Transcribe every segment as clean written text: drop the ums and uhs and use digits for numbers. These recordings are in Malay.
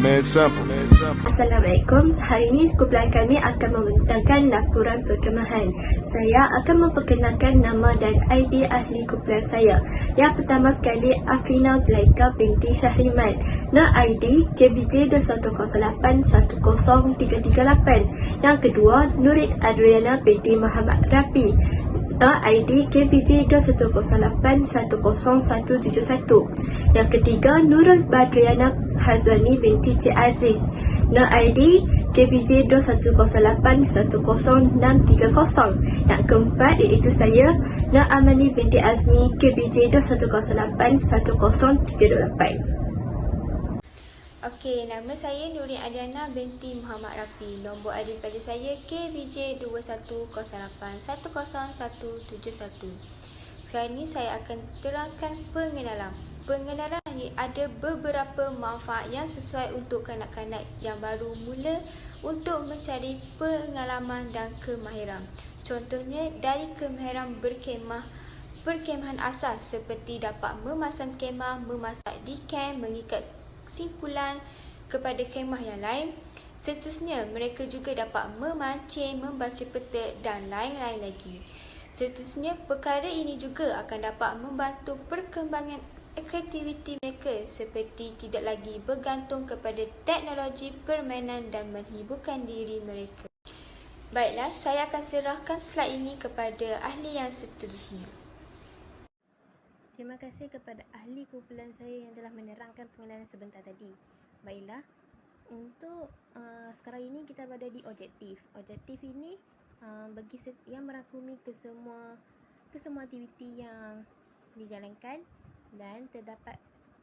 mean, it's simple. Assalamualaikum. Hari ini kumpulan kami akan membentangkan laporan perkemahan. Saya akan memperkenalkan nama dan ID ahli kumpulan saya. Yang pertama sekali, Afina Zulaika binti Syahriman. Nama ID KBJ 21081038. Yang kedua, Nurit Adriana binti Muhammad Rafi. Nama ID KBJ 21081071. Yang ketiga, Nurul Badriana Hazwani binti Cik Aziz. Nama ID KBJ 2108100630. Yang keempat iaitu saya, Nama Amani binti Azmi KBJ 21081038. Okey, nama saya Nurin Adiana binti Muhammad Rafi. Nombor ID pada saya KBJ 2108101171. Sekarang ini saya akan terangkan pengenalan. Pengenalan ini ada beberapa manfaat yang sesuai untuk kanak-kanak yang baru mula untuk mencari pengalaman dan kemahiran. Contohnya dari kemahiran perkemahan asas seperti dapat memasang kemah, memasak di kem, mengikat simpulan kepada kemah yang lain. Seterusnya, mereka juga dapat memancing, membaca peta dan lain-lain lagi. Seterusnya, perkara ini juga akan dapat membantu perkembangan aktiviti mereka seperti tidak lagi bergantung kepada teknologi permainan dan menghiburkan diri mereka. Baiklah, saya akan serahkan slide ini kepada ahli yang seterusnya. Terima kasih kepada ahli kumpulan saya yang telah menerangkan pengenalan sebentar tadi. Baiklah, untuk sekarang ini kita berada di objektif. Objektif ini bagi yang merangkumi ke semua aktiviti yang dijalankan, dan terdapat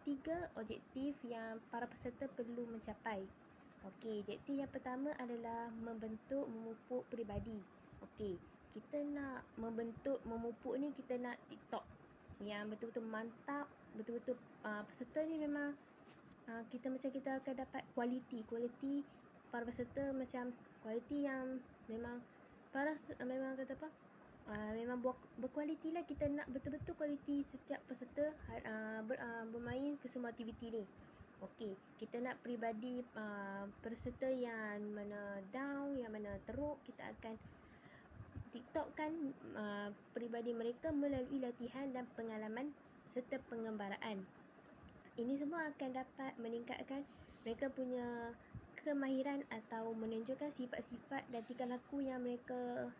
3 objektif yang para peserta perlu mencapai. Okey, objektif yang pertama adalah membentuk memupuk peribadi. Okey, kita nak memupuk ni, kita nak TikTok yang betul-betul mantap, betul-betul peserta ni memang kita akan dapat kualiti para peserta, macam kualiti yang memang kata apa, memang berkualiti lah. Kita nak betul-betul kualiti setiap peserta bermain ke semua aktiviti ni. Okey, kita nak peribadi peserta yang mana down, yang mana teruk, kita akan TikTokkan peribadi mereka melalui latihan dan pengalaman serta pengembaraan. Ini semua akan dapat meningkatkan mereka punya kemahiran atau menunjukkan sifat-sifat dan tingkah laku yang mereka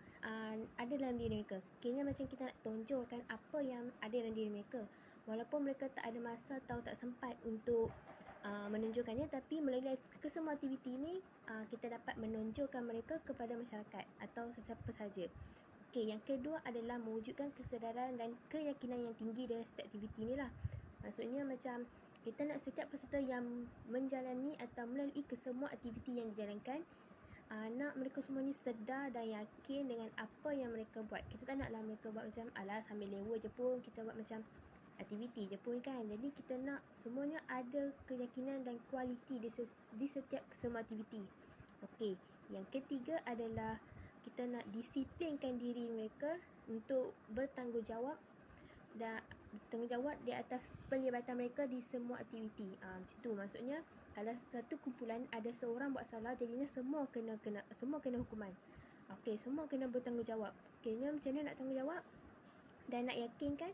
ada dalam diri mereka. Kira macam kita nak tonjolkan apa yang ada dalam diri mereka. Walaupun mereka tak ada masa atau tak sempat untuk menunjukkannya, tapi melalui kesemua aktiviti ini kita dapat menonjolkan mereka kepada masyarakat atau sesiapa sahaja. Okey, yang kedua adalah mewujudkan kesedaran dan keyakinan yang tinggi dalam setiap aktiviti ni lah. Maksudnya macam kita nak setiap peserta yang menjalani atau melalui kesemua aktiviti yang dijalankan, nak mereka semuanya sedar dan yakin dengan apa yang mereka buat. Kita tak naklah mereka buat macam alah sambil lewa je pun, kita buat macam aktiviti je pun kan. Jadi kita nak semuanya ada keyakinan dan kualiti di setiap kesemua aktiviti. Okey, yang ketiga adalah kita nak disiplinkan diri mereka untuk bertanggungjawab dan bertanggungjawab di atas pelibatan mereka di semua aktiviti. Macam tu, maksudnya kalau satu kumpulan ada seorang buat salah, jadinya semua kena hukuman. Okey, semua kena bertanggungjawab. Okey, macam mana nak tanggungjawab dan nak yakinkan.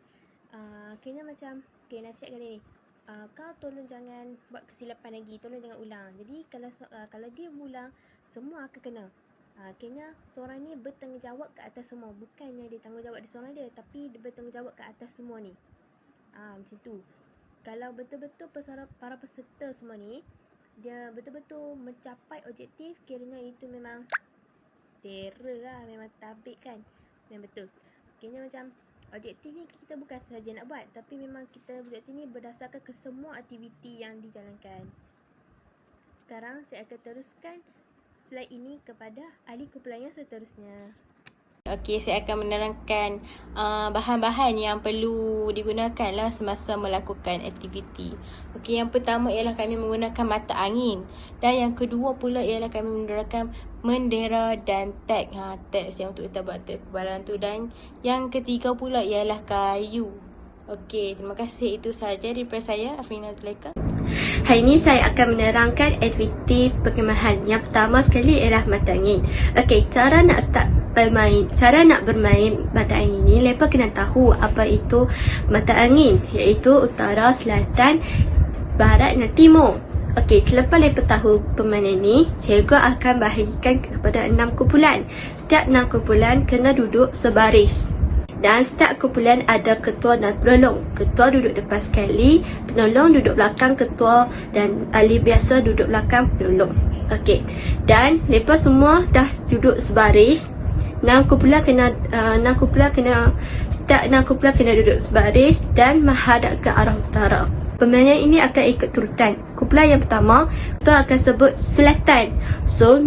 Kena macam nasihat kali ni, kau tolong jangan buat kesilapan lagi, tolong jangan ulang. Jadi kalau dia ulang, semua akan kena. Kena seorang ni bertanggungjawab ke atas semua, bukannya dia tanggungjawab di seorang dia, tapi dia bertanggungjawab ke atas semua ni. Macam tu. Kalau betul-betul para peserta semua ni dia betul-betul mencapai objektif, kiranya itu memang terror lah, memang tabik kan. Memang betul. Kiranya macam objektif ni kita bukan sahaja nak buat, tapi memang kita objektif ni berdasarkan ke semua aktiviti yang dijalankan. Sekarang saya akan teruskan slide ini kepada ahli kumpulan yang seterusnya. Okey, saya akan menerangkan bahan-bahan yang perlu digunakan lah semasa melakukan aktiviti. Okey, yang pertama ialah kami menggunakan mata angin, dan yang kedua pula ialah kami menggunakan bendera dan tag. Tag yang untuk kita buat kebaran tu, dan yang ketiga pula ialah kayu. Okey, terima kasih. Itu sahaja daripada saya, Afina Zulaika. Hari ini saya akan menerangkan aktiviti perkemahan. Yang pertama sekali ialah mata angin. Okey, cara nak bermain mata angin ni, lepas kena tahu apa itu mata angin, iaitu utara, selatan, barat dan timur. Okey, selepas lepas tahu permainan ni, cikgu akan bahagikan kepada 6 kumpulan. Setiap 6 kumpulan kena duduk sebaris. Dan setiap kumpulan ada ketua dan penolong. Ketua duduk depan sekali, penolong duduk belakang ketua dan ahli biasa duduk belakang penolong. Okey. Dan lepas semua dah duduk sebaris, setiap 6 kumpulan kena duduk sebaris dan menghadap ke arah utara. Permainan ini akan ikut turutan. Kumpulan yang pertama, kita akan sebut selatan. So,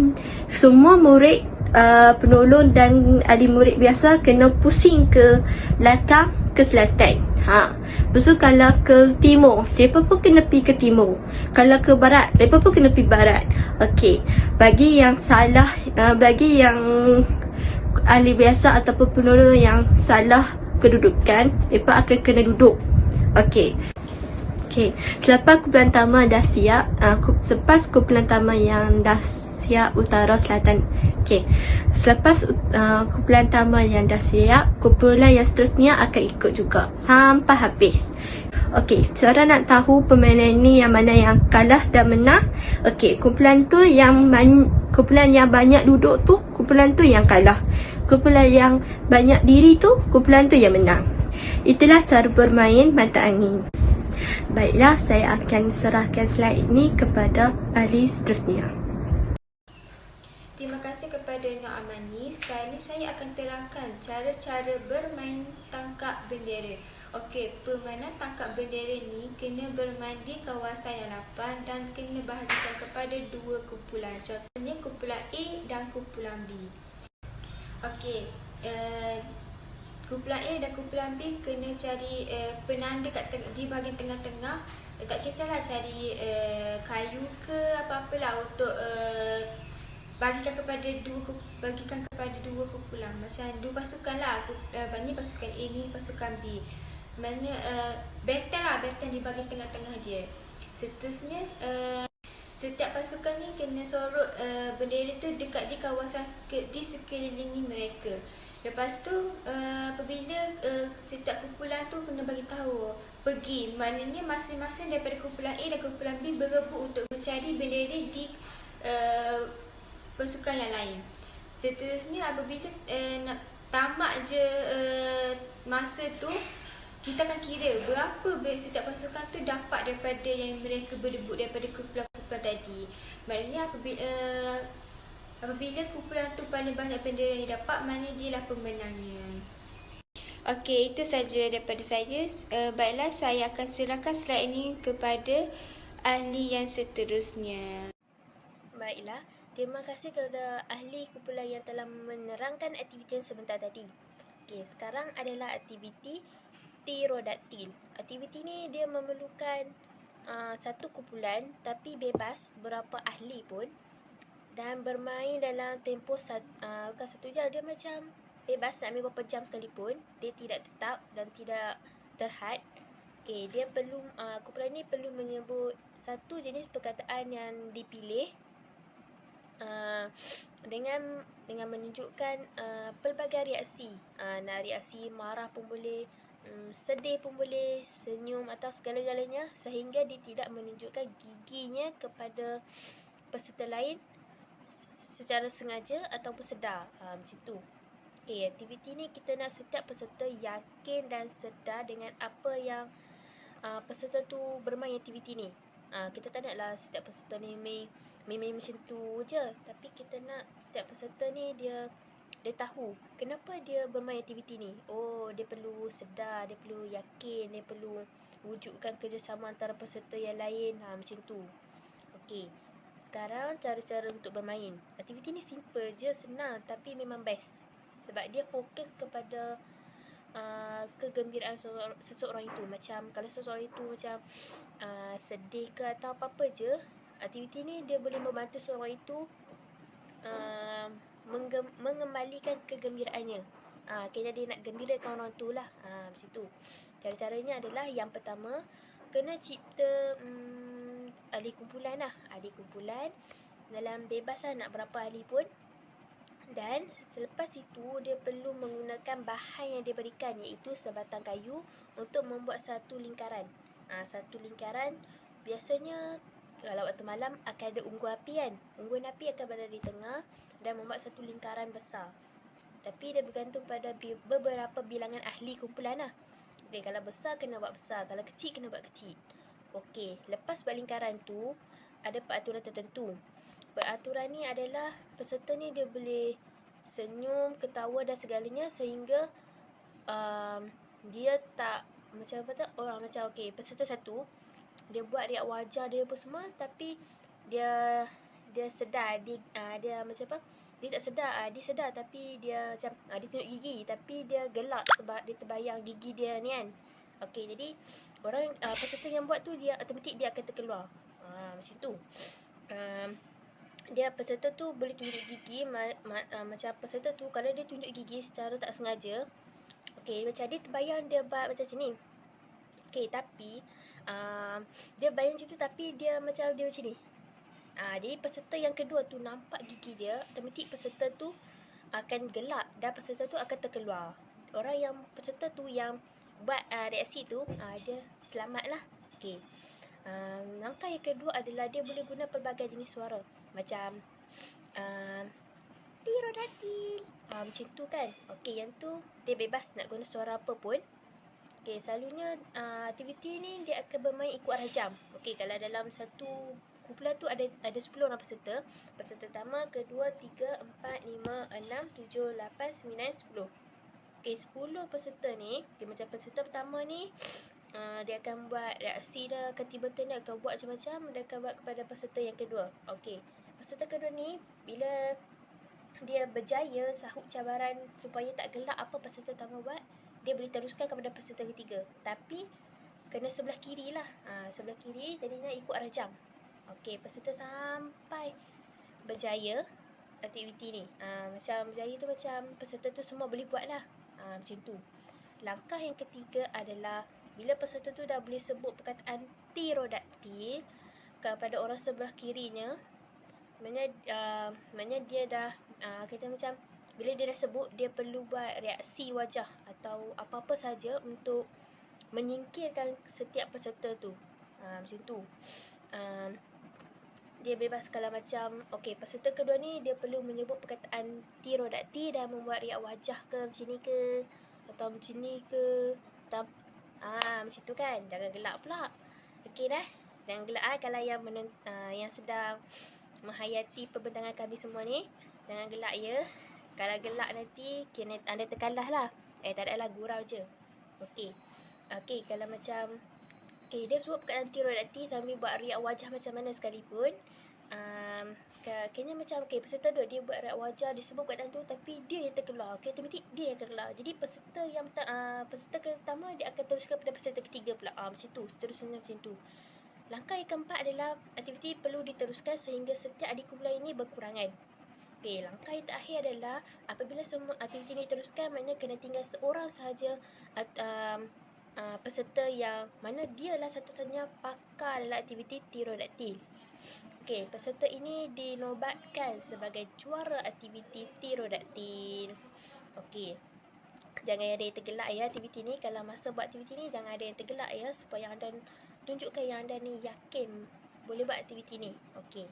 semua murid, penolong dan ahli murid biasa kena pusing ke belakang ke selatan. Lepas tu kalau ke timur, mereka pun kena pergi ke timur. Kalau ke barat, mereka pun kena pergi barat. Okey, bagi yang ahli biasa ataupun penolong yang salah kedudukan, mereka akan kena duduk. Okey, selepas kumpulan pertama dah siap, selepas kumpulan pertama yang dah siap utara, selatan. Okey, selepas kumpulan pertama yang dah siap, kumpulan yang seterusnya akan ikut juga sampai habis. Okey, cara nak tahu permainan ni yang mana yang kalah dan menang. Okey, kumpulan yang banyak duduk tu, kumpulan tu yang kalah. Kumpulan yang banyak diri tu, kumpulan tu yang menang. Itulah cara bermain mata angin. Baiklah, saya akan serahkan slide ini kepada ahli seterusnya. Terima kasih kepada Nak Amani. Sekarang ini saya akan terangkan cara-cara bermain tangkap bendera. Okey, permainan tangkap bendera ni kena bermain di kawasan yang lapang dan kena bahagikan kepada 2 kumpulan. Contohnya kumpulan A dan kumpulan B. Okey, kumpulan A dan kumpulan B kena cari penanda di bahagian tengah-tengah. Tak kisahlah cari kayu ke apa-apalah untuk bagikan kepada dua kumpulan. Macam 2 pasukan lah. Ni pasukan A, ni pasukan B. Maknanya benteng di bahagian tengah-tengah dia. Seterusnya setiap pasukan ni kena sorot bendera tu dekat di kawasan di sekelilingi mereka. Lepas tu apabila setiap kumpulan tu kena bagi tahu pergi, maknanya masing-masing daripada kumpulan A dan kumpulan B berebut untuk mencari bendera di pasukan yang lain. Seterusnya apabila nak tamat je masa tu, kita akan kira berapa setiap pasukan tu dapat daripada yang mereka berebut daripada kumpulan-kumpulan tadi. Maknanya apabila kumpulan tu paling banyak bendera yang dapat, maknanya dia lah pemenangnya. Okey, itu saja daripada saya. Baiklah, saya akan serahkan slide ini kepada ahli yang seterusnya. Baiklah, terima kasih kepada ahli kumpulan yang telah menerangkan aktiviti yang sebentar tadi. Okey, sekarang adalah aktiviti Pterodactyl. Aktiviti ni dia memerlukan satu kumpulan tapi bebas berapa ahli pun dan bermain dalam tempoh bukan 1 jam, dia macam bebas nak ambil berapa jam sekalipun. Dia tidak tetap dan tidak terhad. Okey, dia perlu kumpulan ni perlu menyebut satu jenis perkataan yang dipilih dengan menunjukkan pelbagai reaksi. Nak reaksi marah pun boleh, sedih pun boleh, senyum atau segala-galanya, sehingga dia tidak menunjukkan giginya kepada peserta lain secara sengaja ataupun sedar. Macam tu. Okey, aktiviti ni kita nak setiap peserta yakin dan sedar dengan apa yang peserta tu bermain aktiviti ni. Kita tak naklah setiap peserta ni main macam tu je, tapi kita nak setiap peserta ni dia tahu kenapa dia bermain aktiviti ni. Oh, dia perlu sedar, dia perlu yakin, dia perlu wujudkan kerjasama antara peserta yang lain. Macam tu. Okey, sekarang cara-cara untuk bermain. Aktiviti ni simple je, senang, tapi memang best sebab dia fokus kepada kegembiraan seseorang itu. Macam kalau seseorang itu macam sedih ke atau apa-apa je, aktiviti ni dia boleh membantu seseorang itu mengembalikan kegembiraannya. Kira dia nak gembirakan orang tu lah. Macam tu. Cara-caranya adalah yang pertama, kena cipta ahli kumpulan lah. Ahli kumpulan dalam bebas lah nak berapa ahli pun. Dan selepas itu dia perlu menggunakan bahan yang dia berikan, iaitu sebatang kayu untuk membuat satu lingkaran. Satu lingkaran biasanya kalau waktu malam akan ada unggun api kan. Unggun api akan berada di tengah dan membuat satu lingkaran besar. Tapi dia bergantung pada beberapa bilangan ahli kumpulan lah. Okay, kalau besar kena buat besar, kalau kecil kena buat kecil. Okey, lepas buat lingkaran tu ada peraturan tertentu. Peraturan ni adalah peserta ni dia boleh senyum, ketawa dan segalanya sehingga dia tak macam apa tu, orang macam okey, peserta satu dia buat riak wajah dia apa semua, tapi dia sedar, dia macam apa, dia tak sedar, dia sedar tapi dia macam dia tunjuk gigi tapi dia gelak sebab dia terbayang gigi dia ni kan. Okey, jadi orang peserta yang buat tu dia automatik dia akan terkeluar. Macam tu. Dia peserta tu boleh tunjuk gigi macam peserta tu kalau dia tunjuk gigi secara tak sengaja. Okey, macam dia terbayang dia buat macam sini. Okey, tapi dia bayang macam tu tapi dia macam ni. Jadi peserta yang kedua tu nampak gigi dia, automatik peserta tu akan gelak dan peserta tu akan terkeluar. Orang yang peserta tu yang buat reaksi tu dia selamat lah. Okey. Langkah yang kedua adalah dia boleh guna pelbagai jenis suara. Macam tirodatil. Macam tu kan. Okey, yang tu dia bebas nak guna suara apa pun. Okey, selalunya aktiviti ni dia akan bermain ikut rajam. Okey, kalau dalam satu kumpulan tu ada 10 orang peserta. Peserta pertama, kedua, 3, 4, 5, 6, 7, 8, 9, 10. Okey, 10 peserta ni, macam peserta pertama ni dia akan buat reaksi dia, akan tiba-tiba dia akan buat macam-macam, dia akan buat kepada peserta yang kedua. Okey, peserta kedua ni bila dia berjaya sahut cabaran supaya tak gelak apa peserta pertama buat, dia boleh teruskan kepada peserta ketiga. Tapi kena sebelah kiri lah. Sebelah kiri jadinya ikut rajam. Okey, peserta sampai berjaya aktiviti ni. Macam berjaya tu macam peserta tu semua boleh buat lah. Macam tu. Langkah yang ketiga adalah bila peserta tu dah boleh sebut perkataan tirodaktil kepada orang sebelah kirinya, maknanya dia dah kata macam bila dia dah sebut, dia perlu buat reaksi wajah atau apa-apa saja untuk menyingkirkan setiap peserta tu. Macam tu. Dia bebas kalau macam okey, peserta kedua ni dia perlu menyebut perkataan tirodaktil dan membuat riak wajah ke macam ni ke atau macam ni ke atau macam tu kan. Jangan gelak pula. Okey dah. Jangan gelak kalau yang sedang menghayati perbentangan kami semua ni. Jangan gelak ya. Kalau gelak nanti kena anda terkalah lah. Tak adalah, gurau je. Okey. Okey, kalau macam dia sebut perkataan tirodaktil sambil buat riak wajah macam mana sekalipun, kena macam peserta dua dia buat riak wajah, dia sebut perkataan tu tapi dia yang terkeluar. Okey, automatik dia yang terkeluar. Jadi peserta pertama dia akan teruskan pada peserta ketiga pula. Macam tu, seterusnya macam tu. Langkah yang keempat adalah aktiviti perlu diteruskan sehingga setiap ahli kumpulan ini berkurangan. Okey, langkah yang terakhir adalah apabila semua aktiviti ini diteruskan, maknanya kena tinggal seorang sahaja peserta yang mana dia lah satu-satunya pakar dalam aktiviti tirodaktil. Okey, peserta ini dinobatkan sebagai juara aktiviti tirodaktil. Okey. Jangan ada yang tergelak ya aktiviti ni. Kalau masa buat aktiviti ni jangan ada yang tergelak ya, supaya anda tunjukkan yang anda ni yakin boleh buat aktiviti ni. Okey.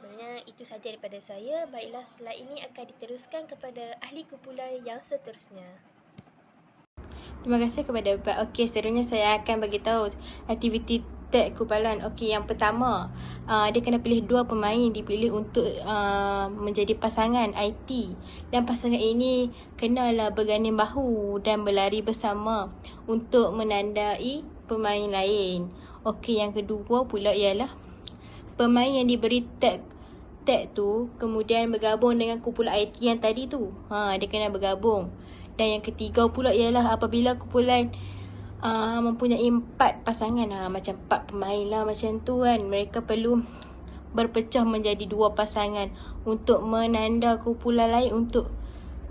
Sebenarnya itu sahaja daripada saya. Baiklah, slide ini akan diteruskan kepada ahli kumpulan yang seterusnya. Terima kasih kepada Pak. Okey, seterusnya saya akan bagi tahu aktiviti tag kumpulan. Okey, yang pertama, dia kena pilih 2 pemain, dipilih untuk menjadi pasangan IT. Dan pasangan ini kenalah berganding bahu dan berlari bersama untuk menandai pemain lain. Okey, yang kedua pula ialah pemain yang diberi tag tu kemudian bergabung dengan kumpulan IT yang tadi tu. Dia kena bergabung. Dan yang ketiga pula ialah apabila kumpulan mempunyai 4 pasangan, macam 4 pemain lah macam tu kan, mereka perlu berpecah menjadi 2 pasangan untuk menanda kumpulan lain untuk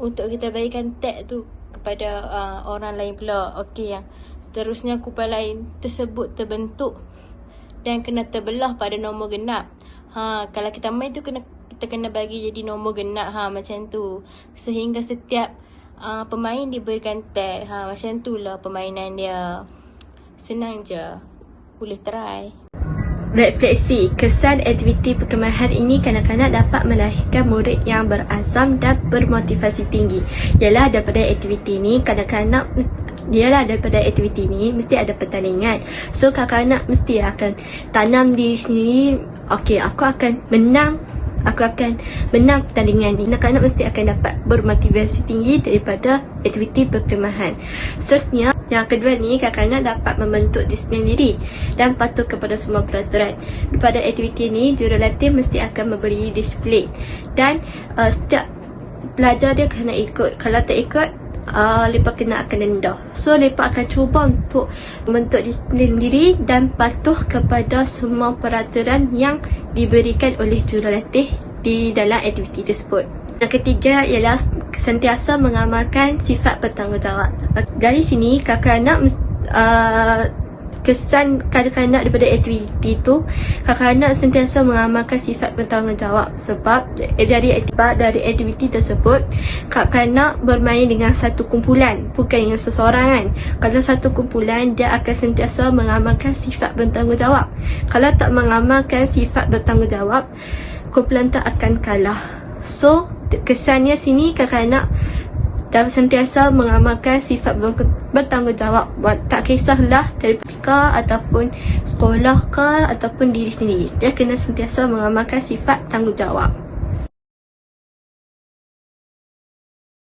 kita berikan tag tu kepada orang lain pula. Okey, yang seterusnya kumpulan lain tersebut terbentuk dan kena terbelah pada nombor genap. Kalau kita main tu kita kena bagi jadi nombor genap macam tu. Sehingga setiap pemain diberikan tag. Macam tu lah permainan dia. Senang je. Boleh try. Refleksi, kesan aktiviti perkemahan ini kanak-kanak dapat melahirkan murid yang berazam dan bermotivasi tinggi. Ialah daripada aktiviti ini mesti ada pertandingan. So kanak-kanak mesti akan tanam diri sendiri, okey, aku akan menang pertandingan ni. Kanak-kanak mesti akan dapat bermotivasi tinggi daripada aktiviti perkemahan. Seterusnya, yang kedua ni, kanak-kanak dapat membentuk disiplin diri dan patuh kepada semua peraturan. Pada aktiviti ni, jurulatih mesti akan memberi disiplin dan setiap pelajar dia kena ikut. Kalau tak ikut, mereka kena akan denda. So, mereka akan cuba untuk membentuk disiplin diri dan patuh kepada semua peraturan yang diberikan oleh jurulatih di dalam aktiviti tersebut. Yang ketiga ialah sentiasa mengamalkan sifat bertanggungjawab. Dari sini, kanak-kanak kesan kanak-kanak daripada aktiviti itu, kanak-kanak sentiasa mengamalkan sifat bertanggungjawab. Sebab dari aktiviti tersebut, kanak-kanak bermain dengan satu kumpulan, bukan dengan seseorang kan. Kalau satu kumpulan, dia akan sentiasa mengamalkan sifat bertanggungjawab. Kalau tak mengamalkan sifat bertanggungjawab, kumpulan tak akan kalah. So, kesannya sini kanak-kanak dapat sentiasa mengamalkan sifat bertanggungjawab. Tak kisahlah dari perkara ataupun sekolah ke ataupun diri sendiri. Dia kena sentiasa mengamalkan sifat tanggungjawab.